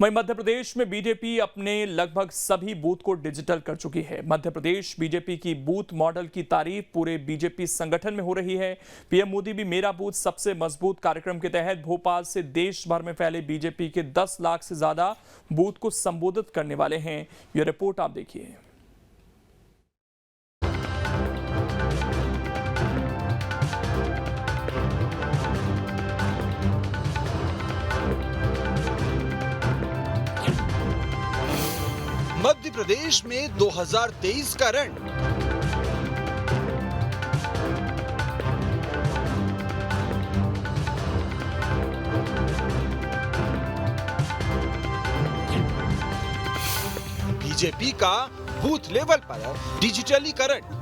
वहीं मध्य प्रदेश में बीजेपी अपने लगभग सभी बूथ को डिजिटल कर चुकी है। मध्य प्रदेश बीजेपी की बूथ मॉडल की तारीफ पूरे बीजेपी संगठन में हो रही है। पीएम मोदी भी मेरा बूथ सबसे मजबूत कार्यक्रम के तहत भोपाल से देश भर में फैले बीजेपी के 10 लाख से ज्यादा बूथ को संबोधित करने वाले हैं। यह रिपोर्ट आप देखिए। मध्य प्रदेश में 2023 का रण। बीजेपी का बूथ लेवल पर डिजिटलीकरण।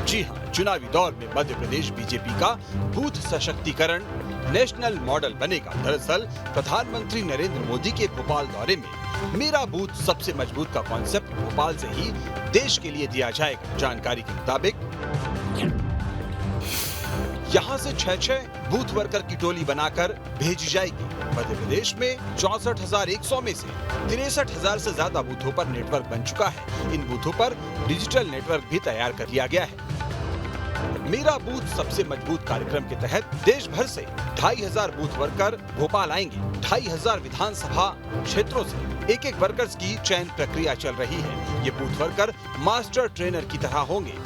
जी हां, चुनावी दौर में मध्य प्रदेश बीजेपी का बूथ सशक्तिकरण नेशनल मॉडल बनेगा। दरअसल प्रधानमंत्री नरेंद्र मोदी के भोपाल दौरे में मेरा बूथ सबसे मजबूत का कॉन्सेप्ट भोपाल से ही देश के लिए दिया जाएगा। जानकारी के मुताबिक यहां से 6 बूथ वर्कर की टोली बनाकर भेजी जाएगी। मध्य प्रदेश में 64,100 में से 63,000 से ज्यादा बूथों पर नेटवर्क बन चुका है। इन बूथों पर डिजिटल नेटवर्क भी तैयार कर लिया गया है। मेरा बूथ सबसे मजबूत कार्यक्रम के तहत देश भर से 2,500 बूथ वर्कर भोपाल आएंगे। 2,500 विधानसभा क्षेत्रों से एक वर्कर्स की चयन प्रक्रिया चल रही है। ये बूथ वर्कर मास्टर ट्रेनर की तरह होंगे।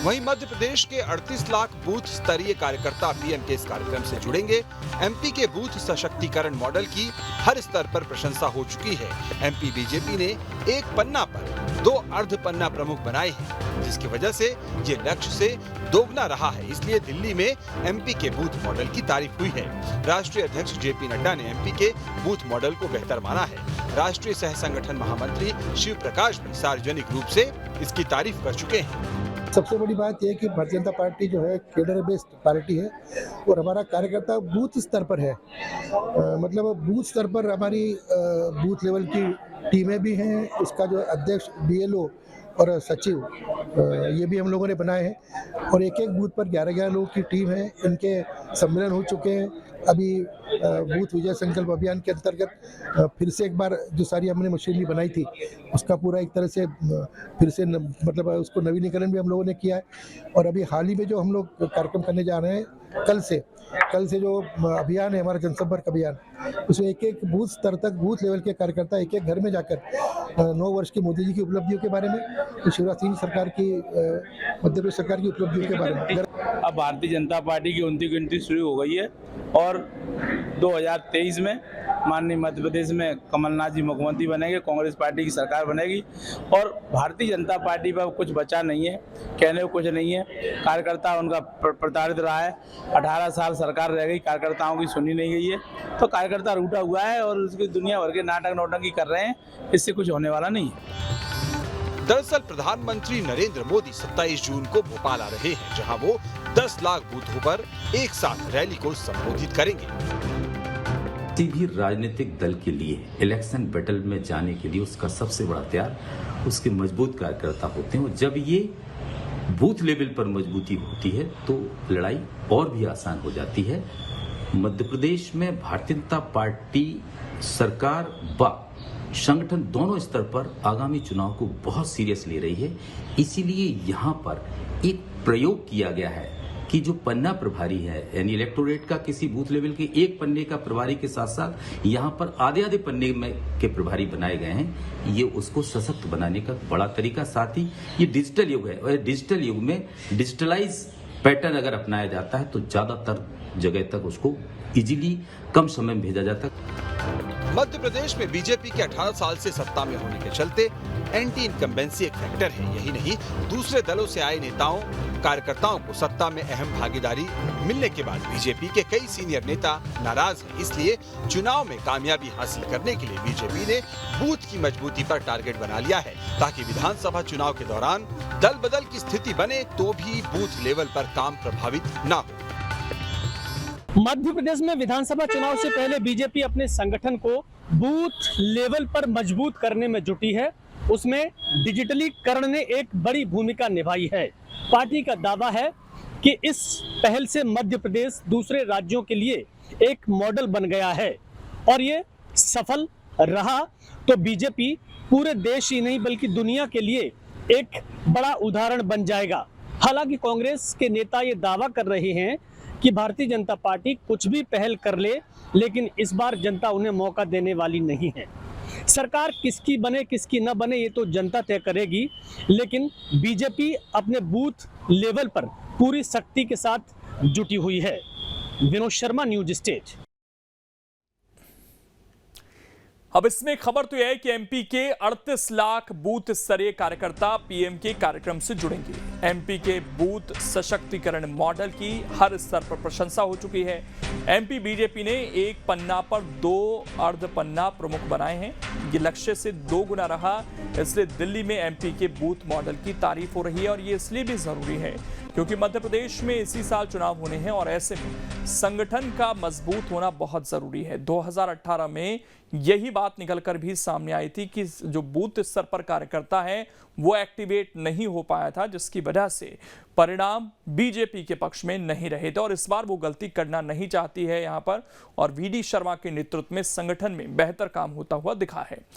वहीं मध्य प्रदेश के 38 लाख बूथ स्तरीय कार्यकर्ता पीएम के इस कार्यक्रम से जुड़ेंगे। एमपी के बूथ सशक्तिकरण मॉडल की हर स्तर पर प्रशंसा हो चुकी है। एमपी बीजेपी ने एक पन्ना पर 2 अर्ध पन्ना प्रमुख बनाए हैं, जिसकी वजह से ये लक्ष्य से दोगुना रहा है। इसलिए दिल्ली में एमपी के बूथ मॉडल की तारीफ हुई है। राष्ट्रीय अध्यक्ष जेपी नड्डा ने एमपी के बूथ मॉडल को बेहतर माना है। राष्ट्रीय सह संगठन महामंत्री शिव प्रकाश भी सार्वजनिक रूप से इसकी तारीफ कर चुके हैं। सबसे बड़ी बात यह है कि भारतीय जनता पार्टी जो है केडर बेस्ड पार्टी है और हमारा कार्यकर्ता बूथ स्तर पर है। मतलब बूथ स्तर पर हमारी बूथ लेवल की टीमें भी हैं। इसका जो अध्यक्ष बीएलओ और सचिव ये भी हम लोगों ने बनाए हैं और एक बूथ पर 11-11 लोगों की टीम है। इनके सम्मेलन हो चुके हैं। अभी बूथ विजय संकल्प अभियान के अंतर्गत फिर से एक बार जो सारी हमने मशीनरी बनाई थी उसका पूरा एक तरह से फिर से मतलब उसको नवीनीकरण भी हम लोगों ने किया है। और अभी हाल ही में जो हम लोग कार्यक्रम करने जा रहे हैं कल से जो अभियान है हमारा जनसंपर्क अभियान, उसमें एक बूथ स्तर तक बूथ लेवल के कार्यकर्ता एक घर में जाकर 9 वर्ष की मोदी जी की उपलब्धियों के बारे में, तो शिवराज सिंह सरकार की मध्य प्रदेश सरकार की उपलब्धियों के बारे में। अब भारतीय जनता पार्टी की उनती गिनती शुरू हो गई है और 2023 में माननीय मध्य प्रदेश में कमलनाथ जी मुख्यमंत्री बनेंगे, कांग्रेस पार्टी की सरकार बनेगी और भारतीय जनता पार्टी पर कुछ बचा नहीं है, कहने को कुछ नहीं है। कार्यकर्ता उनका प्रताड़ित रहा है। 18 साल सरकार रह गई, कार्यकर्ताओं की सुनी नहीं गई है, तो कार्यकर्ता रूठा हुआ है और उसकी दुनिया भर के नाटक नौटंकी कर रहे हैं। इससे कुछ होने वाला नहीं है। दरअसल प्रधानमंत्री नरेंद्र मोदी 27 जून को भोपाल आ रहे हैं, जहां वो 10 लाख बूथों पर एक साथ रैली को संबोधित करेंगे। किसी भी राजनीतिक दल के लिए इलेक्शन बैटल में जाने के लिए उसका सबसे बड़ा हथियार उसके मजबूत कार्यकर्ता होते हैं और जब ये बूथ लेवल पर मजबूती होती है तो लड़ाई और भी आसान हो जाती है। मध्य प्रदेश में भारतीय जनता पार्टी सरकार व संगठन दोनों स्तर पर आगामी चुनाव को बहुत सीरियस ले रही है। इसीलिए यहाँ पर एक प्रयोग किया गया है कि जो पन्ना प्रभारी है यानी इलेक्टोरेट का किसी बूथ लेवल के एक पन्ने का प्रभारी के साथ साथ यहाँ पर आधे पन्ने में के प्रभारी बनाए गए हैं। ये उसको सशक्त बनाने का बड़ा तरीका, साथ ही ये डिजिटल युग है और डिजिटल युग में डिजिटलाइज पैटर्न अगर अपनाया जाता है तो ज्यादातर जगह तक उसको इजीली कम समय में भेजा जाता है। मध्य प्रदेश में बीजेपी के 18 साल से सत्ता में होने के चलते एंटी इनकम्बेंसी एक फैक्टर है। यही नहीं, दूसरे दलों से आए नेताओं कार्यकर्ताओं को सत्ता में अहम भागीदारी मिलने के बाद बीजेपी के कई सीनियर नेता नाराज हैं। इसलिए चुनाव में कामयाबी हासिल करने के लिए बीजेपी ने बूथ की मजबूती पर टारगेट बना लिया है, ताकि विधानसभा चुनाव के दौरान दल बदल की स्थिति बने तो भी बूथ लेवल पर काम प्रभावित न हो। मध्य प्रदेश में विधानसभा चुनाव से पहले बीजेपी अपने संगठन को बूथ लेवल पर मजबूत करने में जुटी है। उसमें डिजिटलीकरण ने एक बड़ी भूमिका निभाई है। पार्टी का दावा है कि इस पहल से मध्य प्रदेश दूसरे राज्यों के लिए एक मॉडल बन गया है और ये सफल रहा तो बीजेपी पूरे देश ही नहीं बल्कि दुनिया के लिए एक बड़ा उदाहरण बन जाएगा। हालांकि कांग्रेस के नेता ये दावा कर रहे हैं कि भारतीय जनता पार्टी कुछ भी पहल कर ले, लेकिन इस बार जनता उन्हें मौका देने वाली नहीं है। सरकार किसकी बने किसकी न बने ये तो जनता तय करेगी, लेकिन बीजेपी अपने बूथ लेवल पर पूरी शक्ति के साथ जुटी हुई है। Vinod Sharma, news state. अब इसमें खबर तो यह है कि एमपी के 38 लाख बूथ स्तरीय कार्यकर्ता पीएम के कार्यक्रम से जुड़ेंगे। एमपी के बूथ सशक्तिकरण मॉडल की हर स्तर पर प्रशंसा हो चुकी है। एमपी बीजेपी ने एक पन्ना पर 2 अर्ध पन्ना प्रमुख बनाए हैं। ये लक्ष्य से 2 गुना रहा, इसलिए दिल्ली में एमपी के बूथ मॉडल की तारीफ हो रही है और ये इसलिए भी जरूरी है क्योंकि मध्य प्रदेश में इसी साल चुनाव होने हैं और ऐसे में संगठन का मजबूत होना बहुत जरूरी है। 2018 में यही बात निकलकर भी सामने आई थी कि जो बूथ स्तर पर कार्यकर्ता है वो एक्टिवेट नहीं हो पाया था, जिसकी वजह से परिणाम बीजेपी के पक्ष में नहीं रहे थे और इस बार वो गलती करना नहीं चाहती है यहाँ पर और वीडी शर्मा के नेतृत्व में संगठन में बेहतर काम होता हुआ दिखा है।